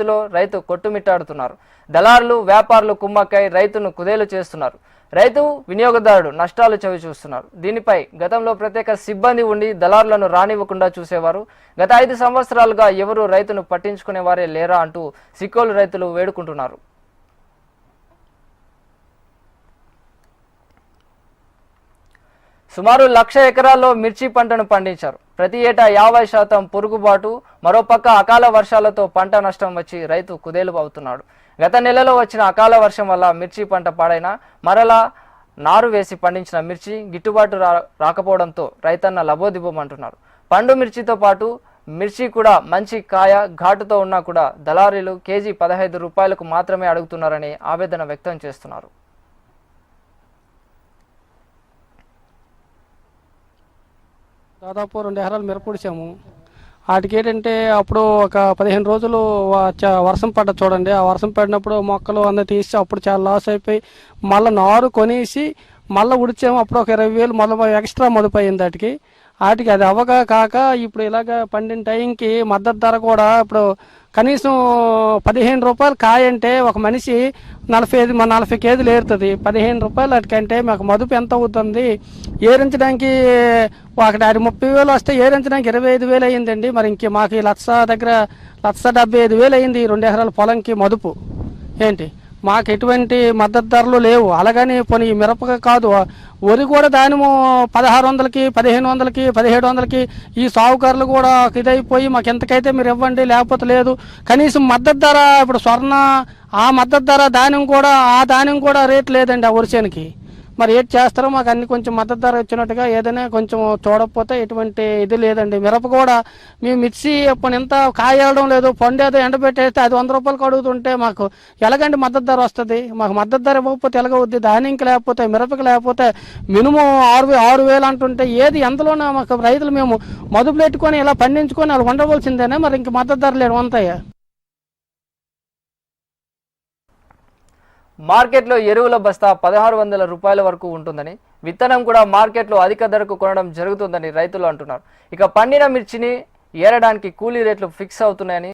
పరిస్థితిలో రైతు కొట్టుమిట్టాడుతున్నారు. దళారులు వ్యాపారులు కుమ్మక్కై రైతును కుదేలు చేస్తున్నారు. రైతు వినియోగదారుడు నష్టాలు చవిచూస్తున్నారు. దీనిపై గతంలో ప్రత్యేక సిబ్బంది ఉండి దళారులను రానివ్వకుండా చూసేవారు. గత 5 సంవత్సరాలుగా ఎవరు రైతును పట్టించుకునేవారే లేరా అంటూ సిక్కోలు రైతులు వేడుకుంటున్నారు. సుమారు 1,00,000 ఎకరాల్లో మిర్చి పంటను పండించారు. ప్రతి ఏటా 50% పురుగుబాటు, మరోపక్క అకాల వర్షాలతో పంట నష్టం వచ్చి రైతు కుదేలు అవుతున్నాడు. గత నెలలో వచ్చిన అకాల వర్షం వల్ల మిర్చి పంట పాడైనా మరలా నారు వేసి పండించిన మిర్చి గిట్టుబాటు రాకపోవడంతో రైతన్న లబోదిబోమంటున్నారు. పండు మిర్చితో పాటు మిర్చి కూడా మంచి కాయ ఘాటుతో ఉన్నా కూడా దళారీలు కేజీ 15 రూపాయలకు మాత్రమే అడుగుతున్నారని ఆవేదన వ్యక్తం చేస్తున్నారు. దాదాపు 2 ఎకరాలు మిరపొడిచాము. వాటికి ఏంటంటే అప్పుడు ఒక 15 రోజులు వర్షం పడ్డ చూడండి. ఆ వర్షం పడినప్పుడు మొక్కలు అన్నీ తీసి అప్పుడు చాలా లాస్ అయిపోయి మళ్ళీ నారు కొనేసి మళ్ళీ ఉడిచాము. అప్పుడు ఒక 20,000 మళ్ళీ ఎక్స్ట్రా మదుపయింది వాటికి అది అవ్వగా కాక ఇప్పుడు ఇలాగ పండిన టైంకి మద్దతు ధర కూడా ఇప్పుడు కనీసం 15 రూపాయలు కాయ అంటే ఒక మనిషి 40 కేజీలు ఏరుతుంది. 15 రూపాయలు వాటికంటే మాకు మదుపు ఎంత అవుతుంది? ఏరించడానికి అక్కడ 30,000 వస్తే ఏరించడానికి 25,000 అయ్యిందండి. మరి ఇంక మాకు 1,75,000 అయింది 2 ఎకరాల పొలంకి మదుపు. ఏంటి మాకు ఎటువంటి మద్దతు ధరలు లేవు. అలాగని పోనీ మిరపక కాదు, వరి కూడా దానిము 1,600కి 1,500కి 1,700కి ఈ సాగుకారులు కూడా ఇదైపోయి మాకు ఎంతకైతే మీరు ఇవ్వండి లేకపోతే లేదు. కనీసం మద్దతు ధర ఇప్పుడు స్వర్ణ ఆ మద్దతు ధర ధాన్యం కూడా రేట్ లేదండి ఆ వరిసేనికి. మరి ఏం చేస్తారో మాకు అన్ని కొంచెం మద్దతు ధర వచ్చినట్టుగా ఏదైనా కొంచెం చూడకపోతే ఎటువంటి ఇది లేదండి. మిరప కూడా మేము మిర్చి ఇప్పుడు ఎంత కాయడం లేదు, పండేదో ఎండబెట్టేస్తే అది 100 రూపాయలకు అడుగుతుంటే మాకు ఎలాగండి మద్దతు ధర వస్తుంది? మాకు మద్దతు ధర ఇవ్వకపోతే ఎలాగవుద్ది? ధాన్యంకి లేకపోతే మిరపకి లేకపోతే మినిమం 6,000 అంటుంటే ఏది ఎంతలోనే మాకు రైతులు మేము మదుపులు పెట్టుకొని ఇలా పండించుకొని వాళ్ళు ఉండవలసిందేనే. మరి ఇంక మద్దతు ధర లేడు అంతయ్యా. మార్కెట్లో ఎరువుల బస్తా 1,600 రూపాయల వరకు ఉంటుందని, విత్తనం కూడా మార్కెట్లో అధిక ధరకు కొనడం జరుగుతుందని రైతులు అంటున్నారు. ఇక పండిన మిర్చిని ఏరడానికి కూలీ రేట్లు ఫిక్స్ అవుతున్నాయని